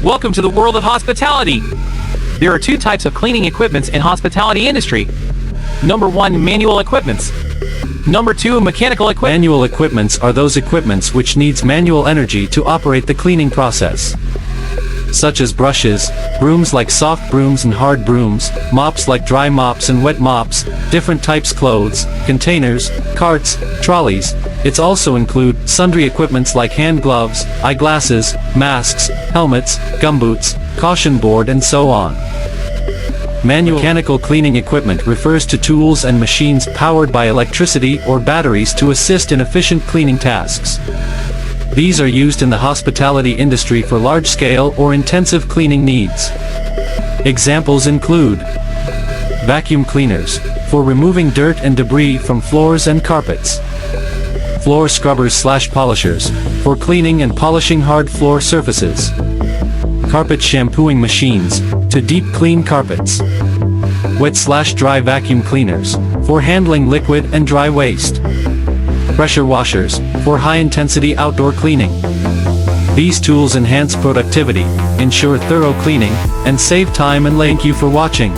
Welcome to the world of hospitality. There are two types of cleaning equipments in hospitality industry. Number 1, manual equipments. Number 2, mechanical equipment. Manual equipments are those equipments which needs manual energy to operate the cleaning process, such as brushes, brooms like soft brooms and hard brooms, mops like dry mops and wet mops, different types clothes, containers, carts, trolleys. It's also include sundry equipments like hand gloves, eyeglasses, masks, helmets, gumboots, caution board and so on. Manual mechanical cleaning equipment refers to tools and machines powered by electricity or batteries to assist in efficient cleaning tasks. These are used in the hospitality industry for large-scale or intensive cleaning needs. Examples include vacuum cleaners, for removing dirt and debris from floors and carpets. Floor scrubbers/polishers, for cleaning and polishing hard floor surfaces. Carpet shampooing machines, to deep clean carpets. Wet/dry vacuum cleaners, for handling liquid and dry waste. Pressure washers, for high-intensity outdoor cleaning. These tools enhance productivity, ensure thorough cleaning, and save time and thank you for watching.